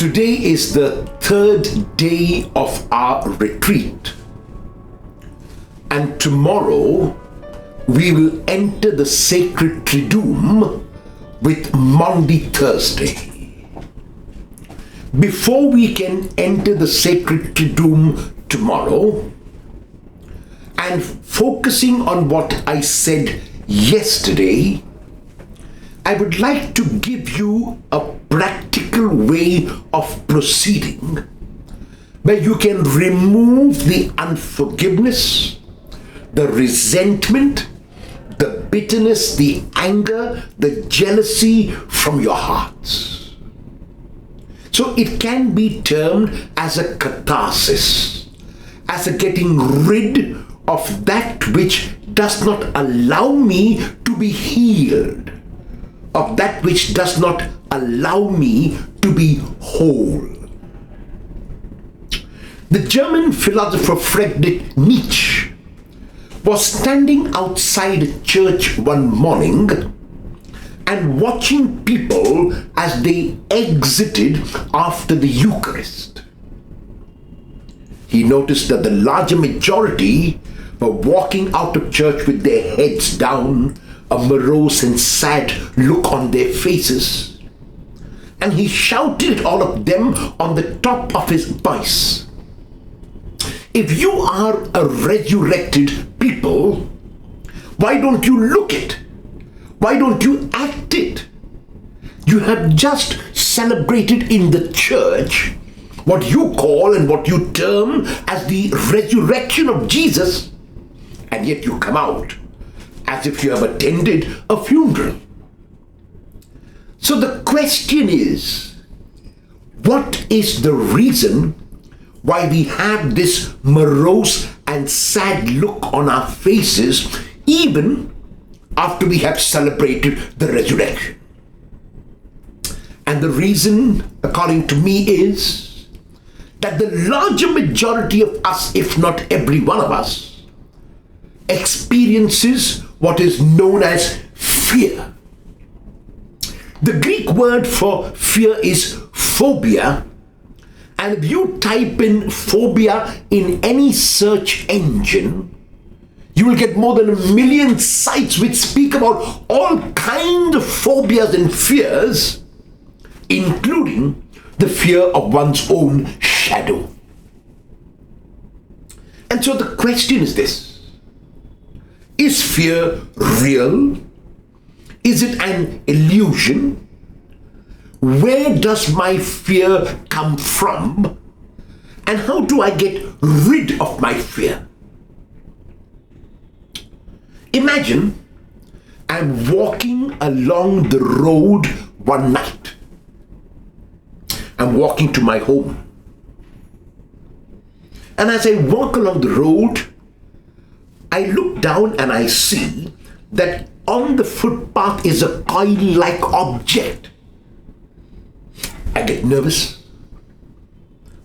Today is the third day of our retreat, and tomorrow we will enter the sacred Triduum with Maundy Thursday. Before we can enter the sacred Triduum tomorrow, and focusing on what I said yesterday, I would like to give you a practical way of proceeding where you can remove the unforgiveness, the resentment, the bitterness, the anger, the jealousy from your hearts. So it can be termed as a catharsis, as a getting rid of that which does not allow me to be healed, of that which does not allow me to be whole. The German philosopher Friedrich Nietzsche was standing outside a church one morning and watching people as they exited after the Eucharist. He noticed that the larger majority were walking out of church with their heads down, a morose and sad look on their faces. And he shouted at all of them on the top of his voice, "If you are a resurrected people, why don't you look it? Why don't you act it? You have just celebrated in the church what you call and what you term as the resurrection of Jesus, and yet you come out as if you have attended a funeral." So the question is, what is the reason why we have this morose and sad look on our faces even after we have celebrated the resurrection? And the reason, according to me, is that the larger majority of us, if not every one of us, experiences what is known as fear. The Greek word for fear is phobia, and if you type in phobia in any search engine, you will get more than 1 million sites which speak about all kinds of phobias and fears, including the fear of one's own shadow. And so the question is this: is fear real? Is it an illusion? Where does my fear come from? And how do I get rid of my fear? Imagine I'm walking along the road one night. I'm walking to my home. And as I walk along the road, I look down and I see that on the footpath is a coil-like object. I get nervous.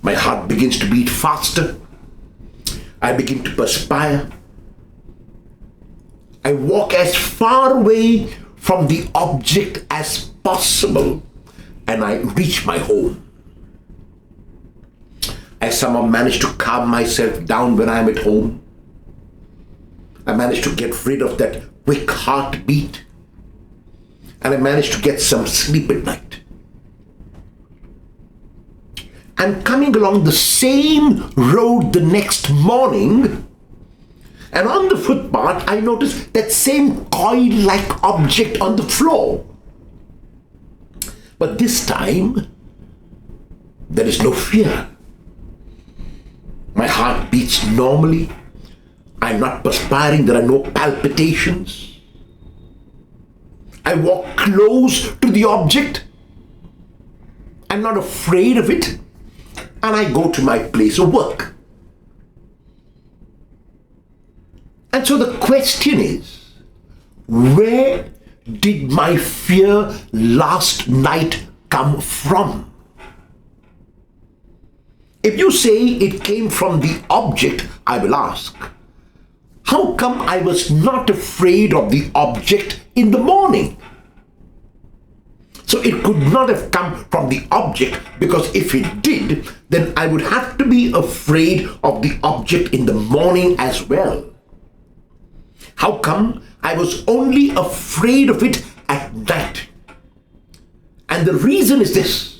My heart begins to beat faster. I begin to perspire. I walk as far away from the object as possible, and I reach my home. I somehow manage to calm myself down when I'm at home. I manage to get rid of that quick heartbeat, and I manage to get some sleep at night. I'm coming along the same road the next morning, and on the footpath I notice that same coil-like object on the floor. But this time, there is no fear. My heart beats normally. I'm not perspiring, there are no palpitations. I walk close to the object. I'm not afraid of it. And I go to my place of work. And so the question is, where did my fear last night come from? If you say it came from the object, I will ask, how come I was not afraid of the object in the morning? So it could not have come from the object, because if it did, then I would have to be afraid of the object in the morning as well. How come I was only afraid of it at night? And the reason is this: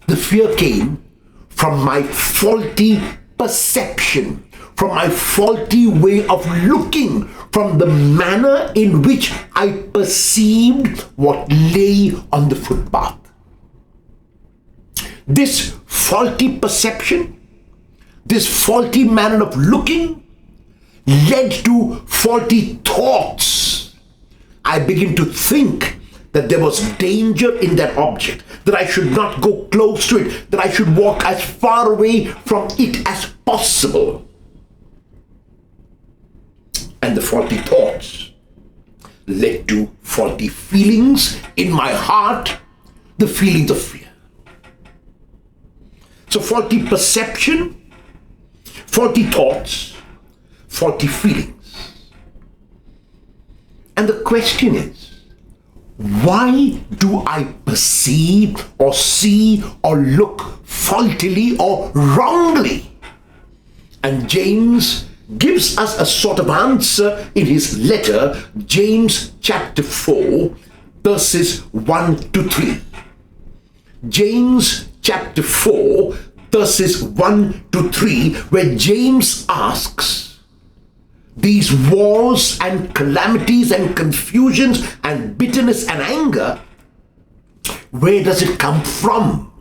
the fear came from my faulty perception, from my faulty way of looking, from the manner in which I perceived what lay on the footpath. This faulty perception, this faulty manner of looking, led to faulty thoughts. I begin to think that there was danger in that object, that I should not go close to it, that I should walk as far away from it as possible. And the faulty thoughts led to faulty feelings in my heart, the feelings of fear. So faulty perception, faulty thoughts, faulty feelings. And the question is, why do I perceive or see or look faultily or wrongly? And James gives us a sort of answer in his letter, James chapter 4, verses 1 to 3. James chapter 4, verses 1 to 3, where James asks, these wars and calamities and confusions and bitterness and anger, where does it come from?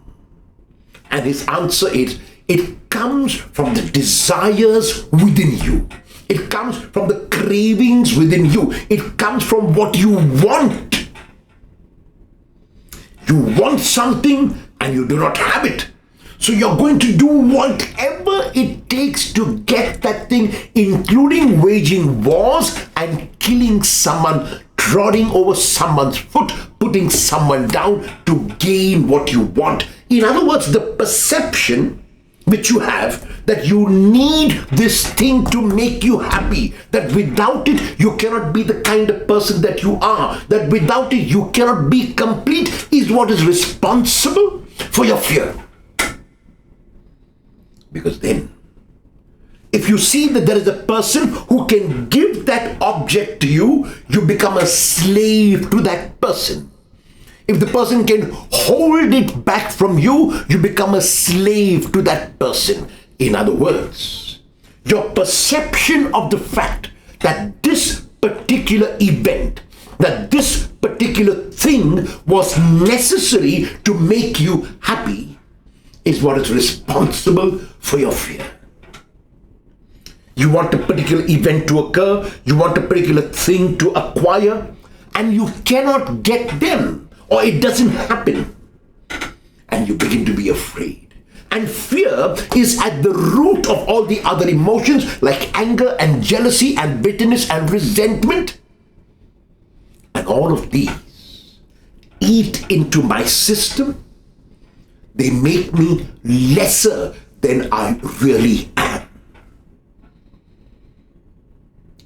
And his answer is, it comes from the desires within you. It comes from the cravings within you. It comes from what you want. You want something and you do not have it. So you're going to do whatever it takes to get that thing, including waging wars and killing someone, treading over someone's foot, putting someone down to gain what you want. In other words, the perception which you have that you need this thing to make you happy, that without it you cannot be the kind of person that you are, that without it you cannot be complete, is what is responsible for your fear. Because then, if you see that there is a person who can give that object to you, you become a slave to that person. If the person can hold it back from you, you become a slave to that person. In other words, your perception of the fact that this particular event, that this particular thing was necessary to make you happy, is what is responsible for your fear. You want a particular event to occur, you want a particular thing to acquire, and you cannot get them, or it doesn't happen, and you begin to be afraid. And fear is at the root of all the other emotions like anger and jealousy and bitterness and resentment. And all of these eat into my system. They make me lesser than I really am.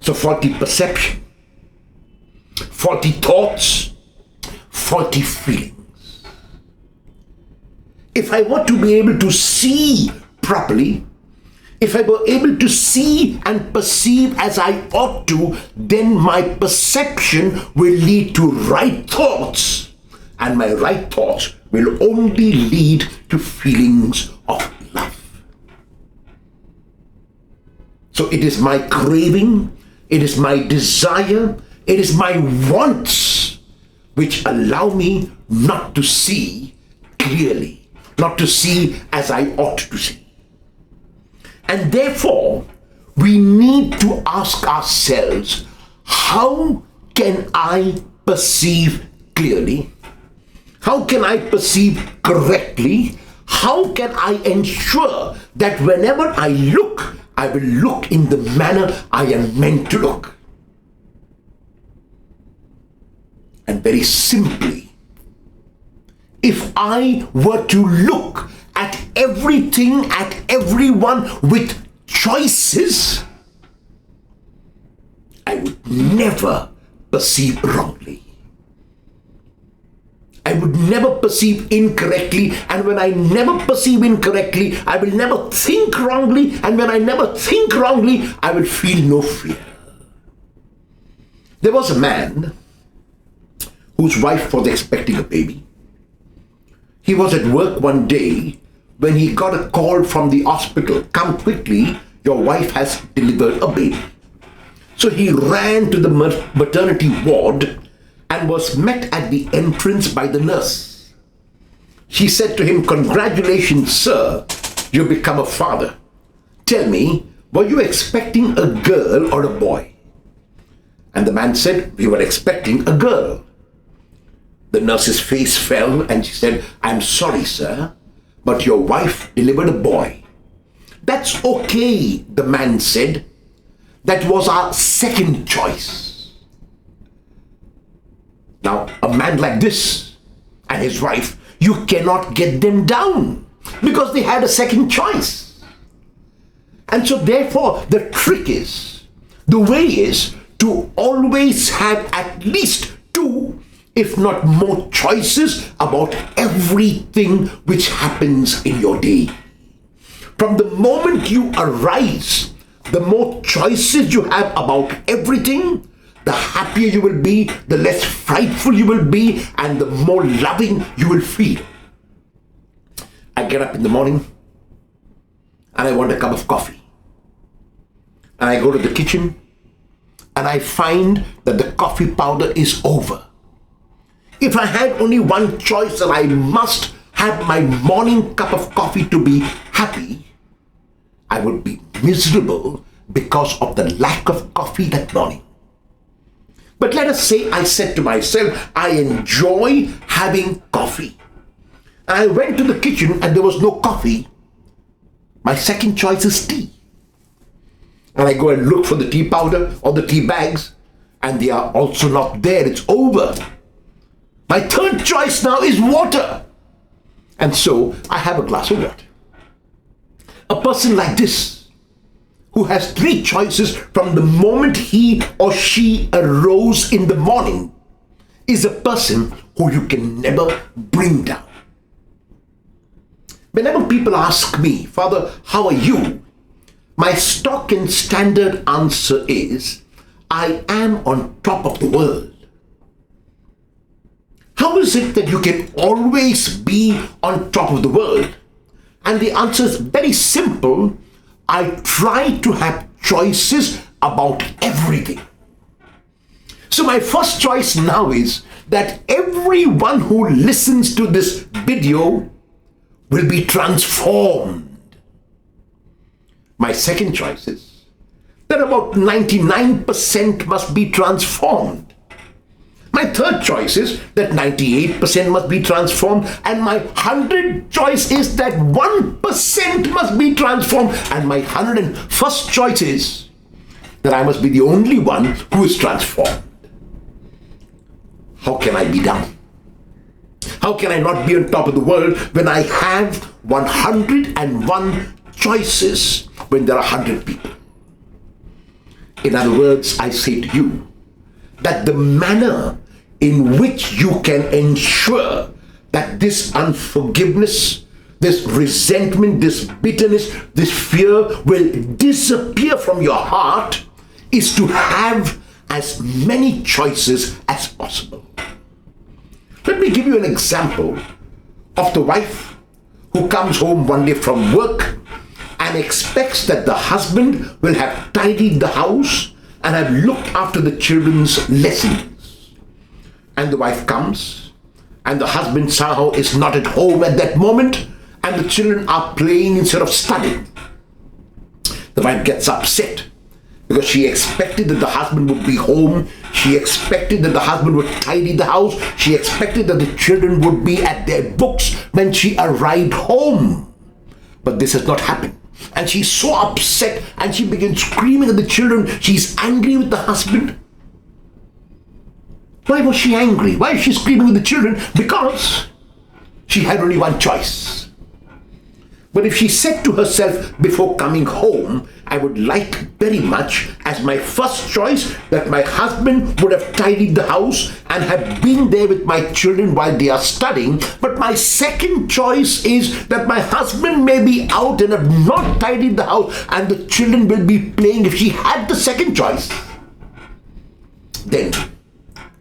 So faulty perception, faulty thoughts, faulty feelings. If I were to be able to see properly, if I were able to see and perceive as I ought to, then my perception will lead to right thoughts, and my right thoughts will only lead to feelings of love. So it is my craving, it is my desire, it is my wants which allow me not to see clearly, not to see as I ought to see. And therefore, we need to ask ourselves, how can I perceive clearly? How can I perceive correctly? How can I ensure that whenever I look, I will look in the manner I am meant to look? And very simply, if I were to look at everything, at everyone with choices, I would never perceive wrongly. I would never perceive incorrectly. And when I never perceive incorrectly, I will never think wrongly. And when I never think wrongly, I will feel no fear. There was a man whose wife was expecting a baby. He was at work one day when he got a call from the hospital. Come quickly, your wife has delivered a baby. So he ran to the maternity ward and was met at the entrance by the nurse. She said to him, congratulations, sir, you've become a father. Tell me, were you expecting a girl or a boy? And the man said, we were expecting a girl. The nurse's face fell and she said, I'm sorry, sir, but your wife delivered a boy. That's okay, the man said. That was our second choice. Now, a man like this and his wife, you cannot get them down because they had a second choice. And so therefore, the trick is, the way is to always have at least two, if not more, choices about everything which happens in your day. From the moment you arise, the more choices you have about everything, the happier you will be, the less frightful you will be, and the more loving you will feel. I get up in the morning and I want a cup of coffee. And I go to the kitchen and I find that the coffee powder is over. If I had only one choice and I must have my morning cup of coffee to be happy, I would be miserable because of the lack of coffee that morning. But let us say I said to myself, I enjoy having coffee. And I went to the kitchen and there was no coffee. My second choice is tea. And I go and look for the tea powder or the tea bags, and they are also not there. It's over. My third choice now is water. And so I have a glass of water. A person like this, who has three choices from the moment he or she arose in the morning, is a person who you can never bring down. Whenever people ask me, Father, how are you? My stock and standard answer is, I am on top of the world. How is it that you can always be on top of the world? And the answer is very simple. I try to have choices about everything. So my first choice now is that everyone who listens to this video will be transformed. My second choice is that about 99% must be transformed. My third choice is that 98% must be transformed. And my 100 choice is that 1% must be transformed. And my 101st choice is that I must be the only one who is transformed. How can I be down? How can I not be on top of the world when I have 101 choices when there are 100 people? In other words, I say to you that the manner in which you can ensure that this unforgiveness, this resentment, this bitterness, this fear will disappear from your heart is to have as many choices as possible. Let me give you an example of the wife who comes home one day from work and expects that the husband will have tidied the house and have looked after the children's lessons. And the wife comes, and the husband somehow is not at home at that moment, and the children are playing instead of studying. The wife gets upset because she expected that the husband would be home. She expected that the husband would tidy the house. She expected that the children would be at their books when she arrived home. But this has not happened. And she's so upset, and she begins screaming at the children. She's angry with the husband. Why was she angry? Why is she screaming with the children? Because she had only one choice. But if she said to herself before coming home, I would like very much as my first choice that my husband would have tidied the house and have been there with my children while they are studying, but my second choice is that my husband may be out and have not tidied the house and the children will be playing. If she had the second choice, then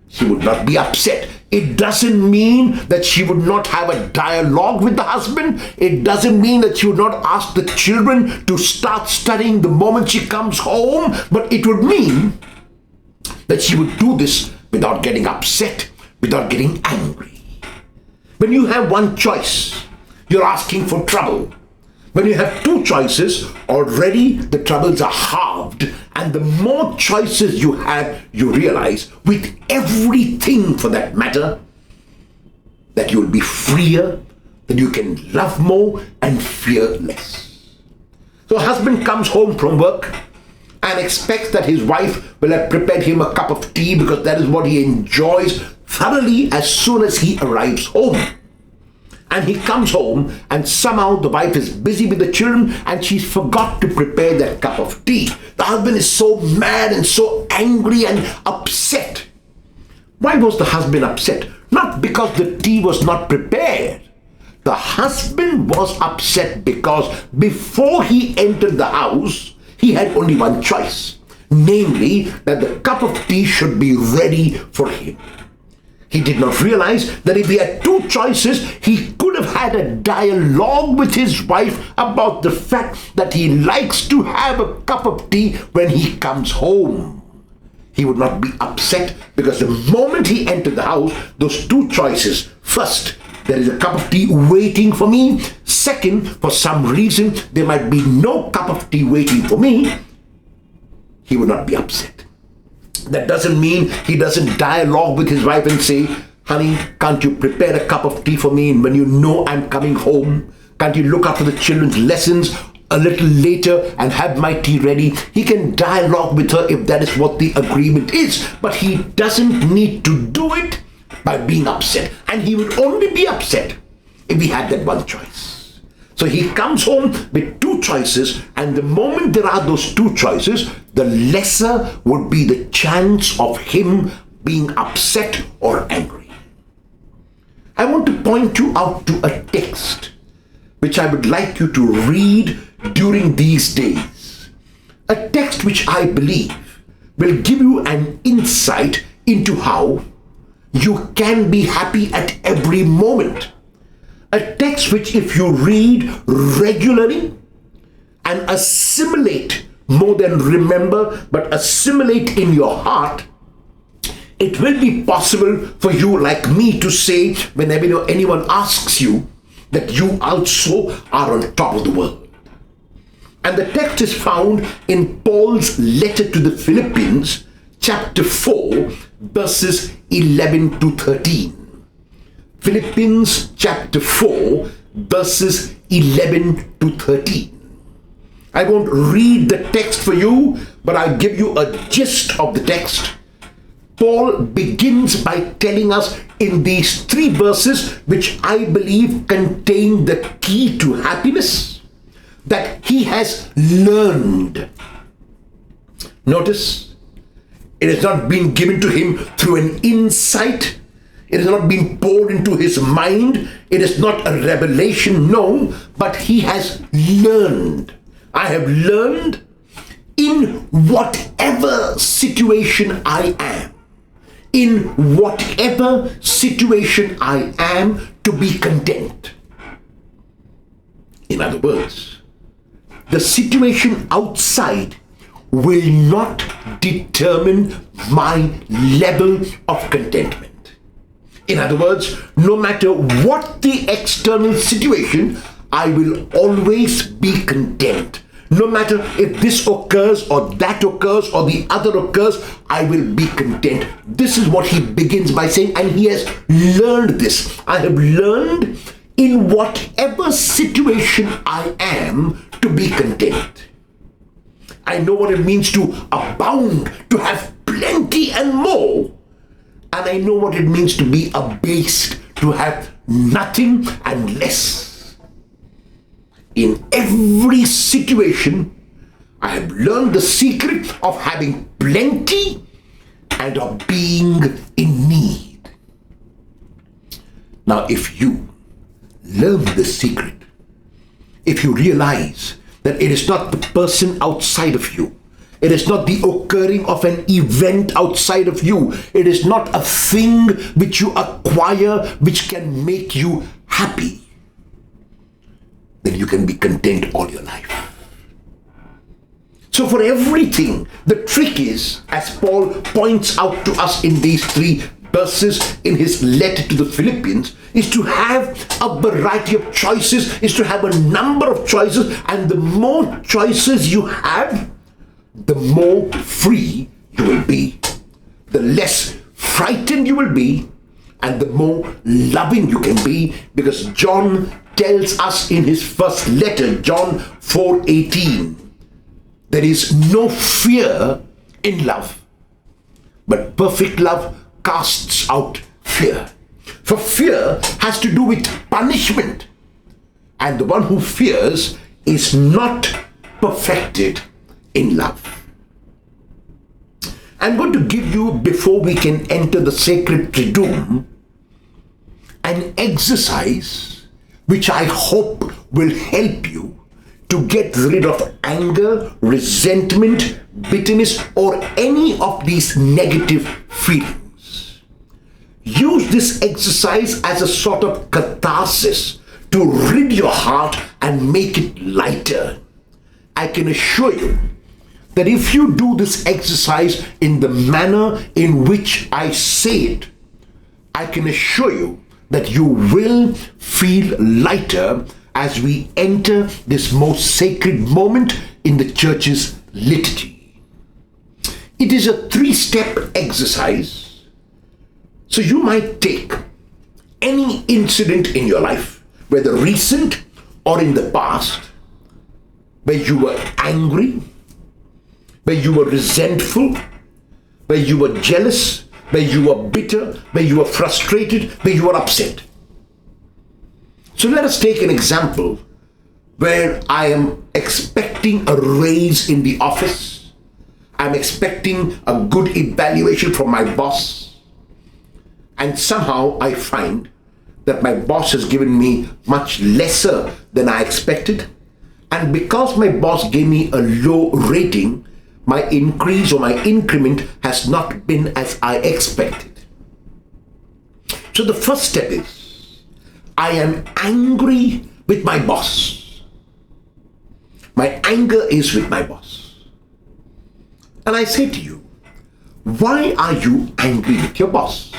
she would not be upset. It doesn't mean that she would not have a dialogue with the husband. It doesn't mean that she would not ask the children to start studying the moment she comes home. But it would mean that she would do this without getting upset, without getting angry. When you have one choice, you're asking for trouble. When you have two choices, already the troubles are halved. And the more choices you have, you realize, with everything for that matter, that you will be freer, that you can love more and fear less. So a husband comes home from work and expects that his wife will have prepared him a cup of tea because that is what he enjoys thoroughly as soon as he arrives home. And he comes home and somehow the wife is busy with the children and she's forgot to prepare that cup of tea. The husband is so mad and so angry and upset. Why was the husband upset? Not because the tea was not prepared. The husband was upset because before he entered the house, he had only one choice. Namely, that the cup of tea should be ready for him. He did not realize that if he had two choices, he could have had a dialogue with his wife about the fact that he likes to have a cup of tea when he comes home. He would not be upset because the moment he entered the house, those two choices. First, there is a cup of tea waiting for me. Second, for some reason, there might be no cup of tea waiting for me. He would not be upset. That doesn't mean he doesn't dialogue with his wife and say, honey, can't you prepare a cup of tea for me when you know I'm coming home? Can't you look after the children's lessons a little later and have my tea ready? He can dialogue with her if that is what the agreement is, but he doesn't need to do it by being upset. And he would only be upset if he had that one choice. So he comes home with two choices, and the moment there are those two choices, the lesser would be the chance of him being upset or angry. I want to point you out to a text which I would like you to read during these days. A text which I believe will give you an insight into how you can be happy at every moment. A text which if you read regularly and assimilate more than remember, but assimilate in your heart, it will be possible for you like me to say whenever anyone asks you that you also are on top of the world. And the text is found in Paul's letter to the Philippians, chapter 4, verses 11 to 13. Philippians chapter 4, verses 11 to 13. I won't read the text for you, but I'll give you a gist of the text. Paul begins by telling us in these three verses, which I believe contain the key to happiness, that he has learned. Notice, it has not been given to him through an insight. It has not been poured into his mind. It is not a revelation, no, but he has learned. I have learned in whatever situation I am. In whatever situation I am, to be content. In other words, the situation outside will not determine my level of contentment. In other words, no matter what the external situation, I will always be content. No matter if this occurs or that occurs or the other occurs, I will be content. This is what he begins by saying, and he has learned this. I have learned in whatever situation I am to be content. I know what it means to abound, to have plenty and more. And I know what it means to be abased, to have nothing and less. In every situation, I have learned the secret of having plenty and of being in need. Now, if you learn the secret, if you realize that it is not the person outside of you, it is not the occurring of an event outside of you, it is not a thing which you acquire which can make you happy, then you can be content all your life. So for everything, the trick is, as Paul points out to us in these 3 verses in his letter to the Philippians, is to have a variety of choices, is to have a number of choices, and the more choices you have, the more free you will be, the less frightened you will be, and the more loving you can be, because John tells us in his first letter, John 4:18, there is no fear in love, but perfect love casts out fear. For fear has to do with punishment, and the one who fears is not perfected in love. I'm going to give you, before we can enter the sacred triduum, an exercise which I hope will help you to get rid of anger, resentment, bitterness, or any of these negative feelings. Use this exercise as a sort of catharsis to rid your heart and make it lighter. I can assure you that if you do this exercise in the manner in which I say it, I can assure you that you will feel lighter as we enter this most sacred moment in the church's liturgy. It is a 3-step exercise. So you might take any incident in your life, whether recent or in the past, where you were angry, where you were resentful, where you were jealous, where you were bitter, where you were frustrated, where you were upset. So let us take an example where I am expecting a raise in the office. I'm expecting a good evaluation from my boss. And somehow I find that my boss has given me much lesser than I expected. And because my boss gave me a low rating, my increase or my increment has not been as I expected. So the first step is, I am angry with my boss. My anger is with my boss. And I say to you, why are you angry with your boss?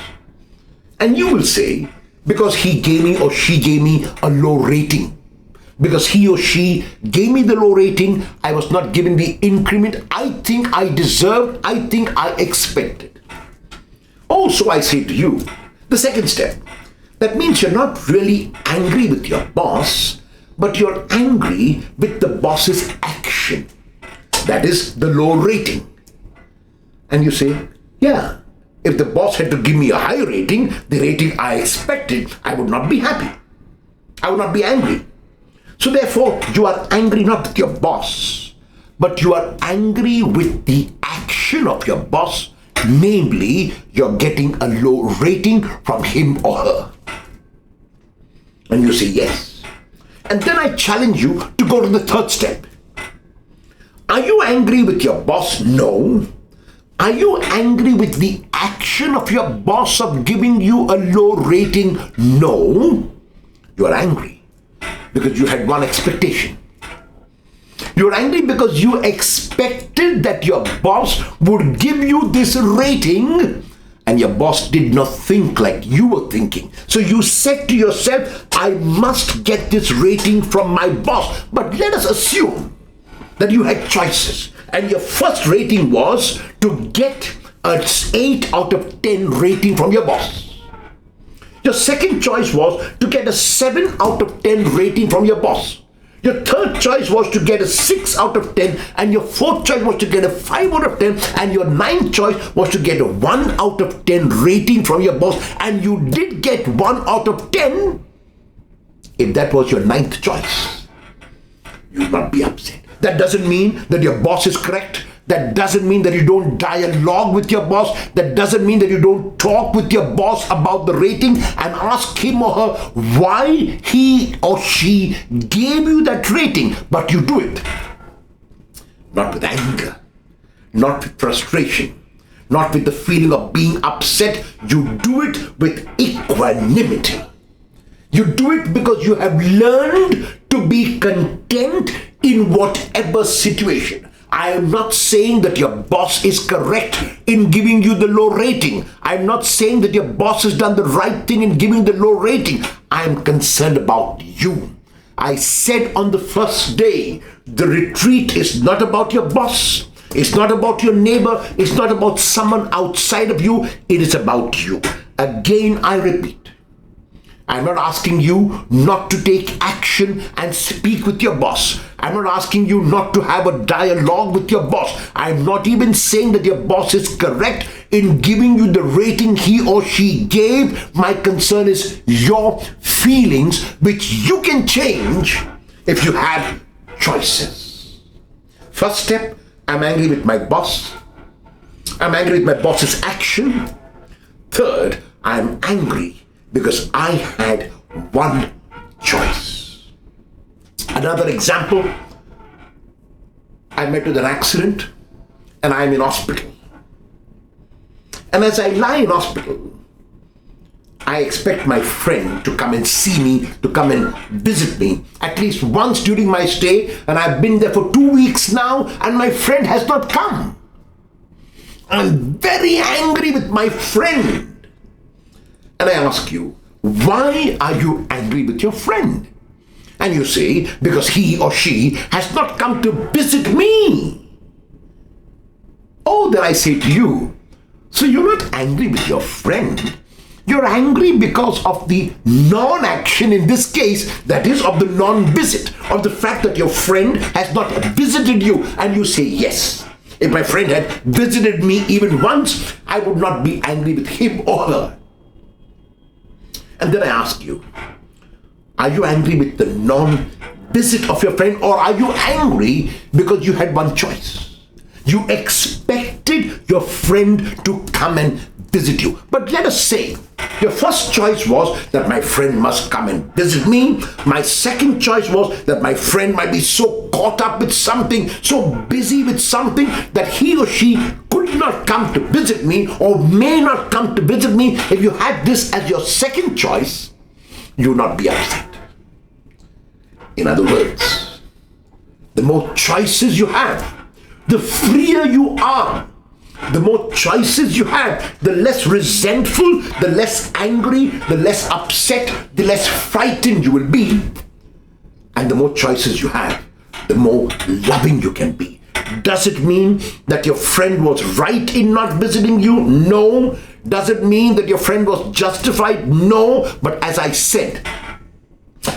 And you will say, because he gave me or she gave me a low rating. Because he or she gave me the low rating, I was not given the increment I think I deserved, I think I expected. Also, I say to you, the second step, that means you're not really angry with your boss, but you're angry with the boss's action. That is the low rating. And you say, yeah, if the boss had to give me a high rating, the rating I expected, I would not be happy. I would not be angry. So therefore, you are angry not with your boss, but you are angry with the action of your boss, namely, you're getting a low rating from him or her. And you say yes. And then I challenge you to go to the third step. Are you angry with your boss? No. Are you angry with the action of your boss of giving you a low rating? No. You are angry because you had one expectation. You're angry because you expected that your boss would give you this rating, and your boss did not think like you were thinking. So you said to yourself, I must get this rating from my boss. But let us assume that you had choices, and your first rating was to get an 8 out of 10 rating from your boss. Your second choice was to get a 7 out of 10 rating from your boss. Your third choice was to get a 6 out of 10, and your fourth choice was to get a 5 out of 10, and your ninth choice was to get a 1 out of 10 rating from your boss, and you did get 1 out of 10 if that was your ninth choice. you will not be upset. That doesn't mean that your boss is correct. That doesn't mean that you don't dialogue with your boss. That doesn't mean that you don't talk with your boss about the rating and ask him or her why he or she gave you that rating. But you do it not with anger, not with frustration, not with the feeling of being upset. You do it with equanimity. You do it because you have learned to be content in whatever situation. I am not saying that your boss is correct in giving you the low rating. I am not saying that your boss has done the right thing in giving the low rating. I am concerned about you. I said on the first day, the retreat is not about your boss. It's not about your neighbor. It's not about someone outside of you. It is about you. Again, I repeat. I'm not asking you not to take action and speak with your boss. I'm not asking you not to have a dialogue with your boss. I'm not even saying that your boss is correct in giving you the rating he or she gave. My concern is your feelings, which you can change if you have choices. First step, I'm angry with my boss. I'm angry with my boss's action. Third, I'm angry because I had one choice. Another example, I met with an accident and I'm in hospital. And as I lie in hospital, I expect my friend to come and see me, to come and visit me at least once during my stay, and I've been there for 2 weeks now and my friend has not come. I'm very angry with my friend. And I ask you, why are you angry with your friend? And you say, because he or she has not come to visit me. Oh, then I say to you, so you're not angry with your friend. You're angry because of the non-action in this case, that is of the non-visit, of the fact that your friend has not visited you. And you say, yes, if my friend had visited me even once, I would not be angry with him or her. And then I ask you, are you angry with the non-visit of your friend, or are you angry because you had one choice? You expected your friend to come and visit you. But let us say your first choice was that my friend must come and visit me. My second choice was that my friend might be so caught up with something, so busy with something, that he or she could not come to visit me or may not come to visit me. If you had this as your second choice, you would not be upset. In other words, the more choices you have, the freer you are. The more choices you have, the less resentful, the less angry, the less upset, the less frightened you will be. And the more choices you have, the more loving you can be. Does it mean that your friend was right in not visiting you? No. Does it mean that your friend was justified? No. But as I said,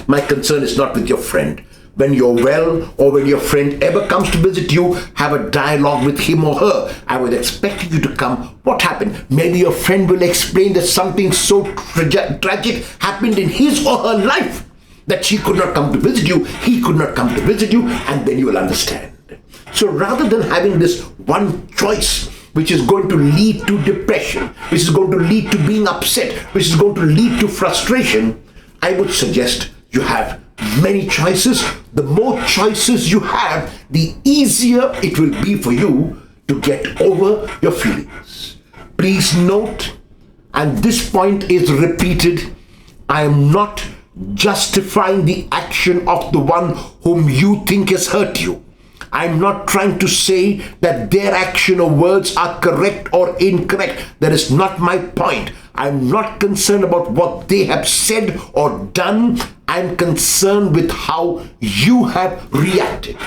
my concern is not with your friend. When you're well, or when your friend ever comes to visit you, have a dialogue with him or her. I would expect you to come. What happened? Maybe your friend will explain that something so tragic happened in his or her life that she could not come to visit you, he could not come to visit you, and then you will understand. So rather than having this one choice, which is going to lead to depression, which is going to lead to being upset, which is going to lead to frustration, I would suggest you have many choices. The more choices you have, the easier it will be for you to get over your feelings. Please note, and this point is repeated, I am not justifying the action of the one whom you think has hurt you. I'm not trying to say that their action or words are correct or incorrect. That is not my point. I'm not concerned about what they have said or done. I'm concerned with how you have reacted.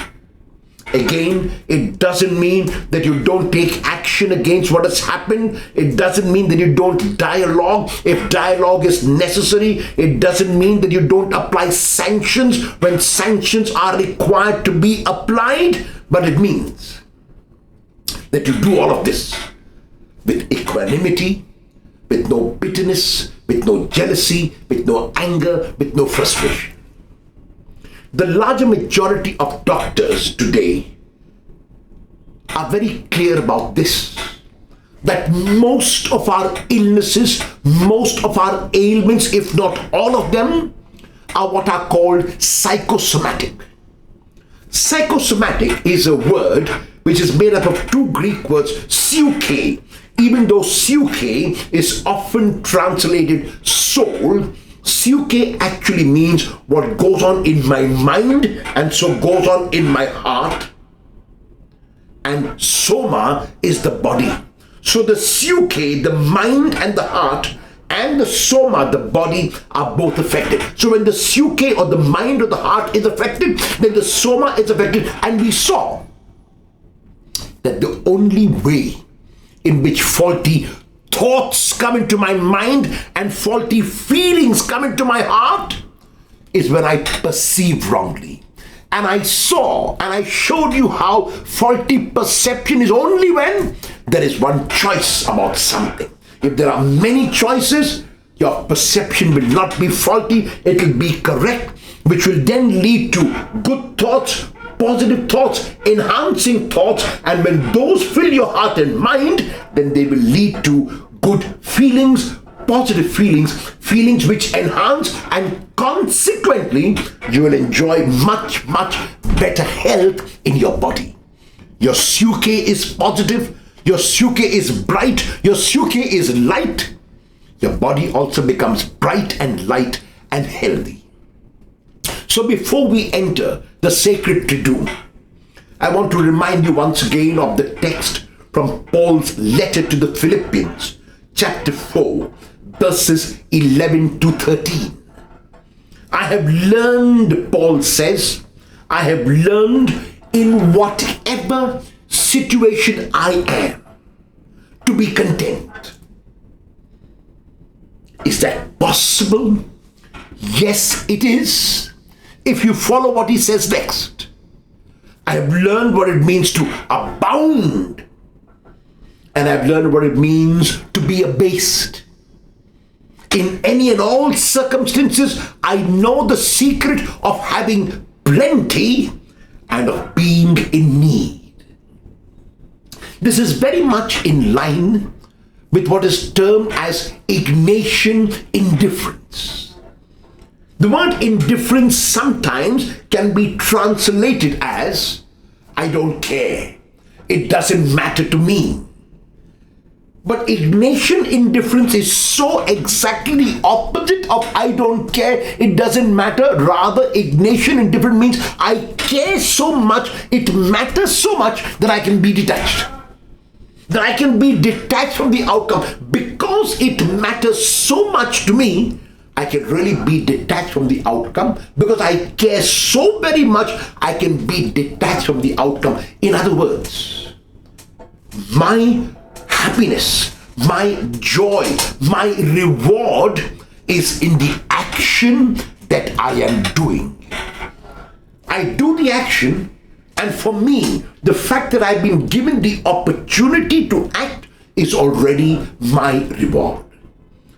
Again, it doesn't mean that you don't take action against what has happened. It doesn't mean that you don't dialogue if dialogue is necessary. It doesn't mean that you don't apply sanctions when sanctions are required to be applied. But it means that you do all of this with equanimity, with no bitterness, with no jealousy, with no anger, with no frustration. the larger majority of doctors today are very clear about this, that most of our illnesses, most of our ailments, if not all of them, are what are called psychosomatic. Psychosomatic is a word which is made up of two Greek words, psuche. Even though psuche is often translated soul, psuche actually means what goes on in my mind and so goes on in my heart. And soma is the body. So the psuche, the mind and the heart, and the soma, the body, are both affected. So when the psuche or the mind or the heart is affected, then the soma is affected. And we saw that the only way in which faulty thoughts come into my mind and faulty feelings come into my heart is when I perceive wrongly. And I saw and I showed you how faulty perception is only when there is one choice about something. If there are many choices, your perception will not be faulty, it will be correct, which will then lead to good thoughts, positive thoughts, enhancing thoughts, and when those fill your heart and mind, then they will lead to good feelings, positive feelings, feelings which enhance, and consequently you will enjoy much better health in your body. Your psuche is positive, your psuche is bright, your psuche is light. Your body also becomes bright and light and healthy. So before we enter the sacred Triduum, I want to remind you once again of the text from Paul's letter to the Philippians, chapter 4, verses 11 to 13. I have learned, Paul says, I have learned in whatever situation I am to be content. Is that possible? Yes, it is. If you follow what he says next. I have learned what it means to abound. And I've learned what it means to be abased. In any and all circumstances, I know the secret of having plenty and of being in need. This is very much in line with what is termed as Ignatian indifference. The word indifference sometimes can be translated as, I don't care, it doesn't matter to me. But Ignatian indifference is so exactly the opposite of I don't care, it doesn't matter. Rather, Ignatian indifference means I care so much, it matters so much that I can be detached. That I can be detached from the outcome. Because it matters so much to me, I can really be detached from the outcome. Because I care so very much, I can be detached from the outcome. In other words, my happiness, my joy, my reward is in the action that I am doing. I do the action, and for me, the fact that I've been given the opportunity to act is already my reward.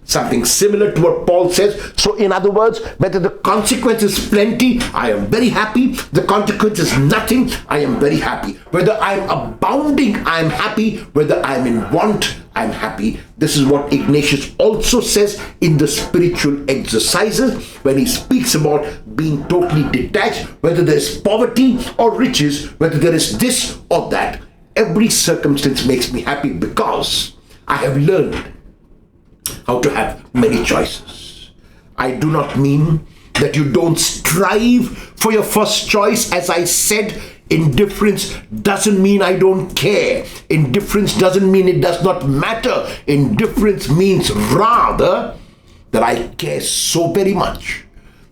Something similar to what Paul says. So in other words, whether the consequence is plenty, I am very happy. The consequence is nothing, I am very happy. Whether I'm abounding, I am happy. Whether I'm in want, I'm happy. This is what Ignatius also says in the spiritual exercises when he speaks about being totally detached, whether there's poverty or riches, whether there is this or that. Every circumstance makes me happy because I have learned how to have many choices. I do not mean that you don't strive for your first choice. As I said, indifference doesn't mean I don't care. Indifference doesn't mean it does not matter. Indifference means rather that I care so very much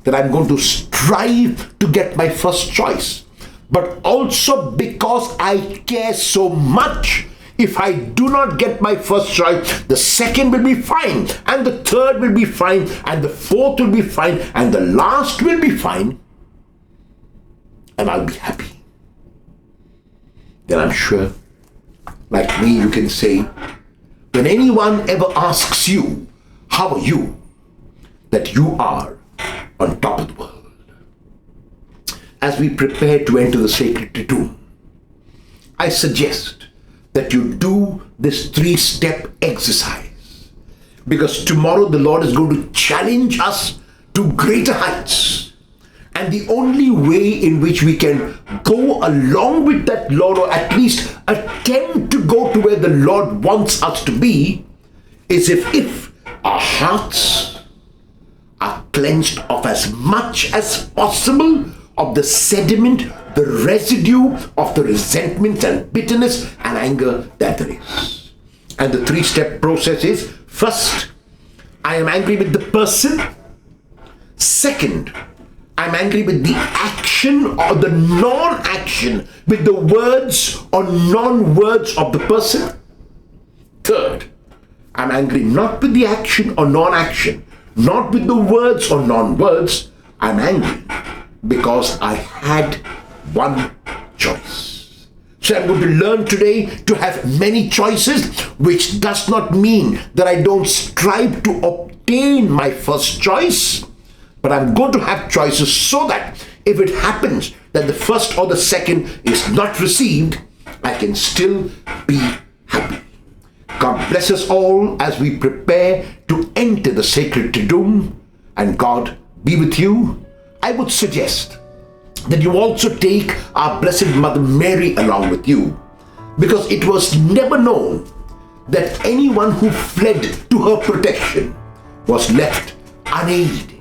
that I'm going to strive to get my first choice. But also because I care so much, if I do not get my first choice, the second will be fine, and the third will be fine, and the fourth will be fine, and the last will be fine, and I'll be happy. Then I'm sure, like me, you can say, when anyone ever asks you, how are you? That you are on top of the world. as we prepare to enter the sacred tomb, I suggest that you do this 3-step exercise, because tomorrow the Lord is going to challenge us to greater heights. And the only way in which we can go along with that Lord, or at least attempt to go to where the Lord wants us to be, is if our hearts are cleansed of as much as possible of the sediment, the residue of the resentment and bitterness and anger that there is. And the 3-step process is: first, I am angry with the person. Second, I'm angry with the action or the non-action, with the words or non-words of the person. Third, I'm angry not with the action or non-action, not with the words or non-words. I'm angry because I had one choice. So I'm going to learn today to have many choices, which does not mean that I don't strive to obtain my first choice, but I'm going to have choices so that if it happens that the first or the second is not received, I can still be happy. God bless us all as we prepare to enter the sacred tomb, and God be with you. I would suggest that you also take our Blessed Mother Mary along with you, because it was never known that anyone who fled to her protection was left unaided.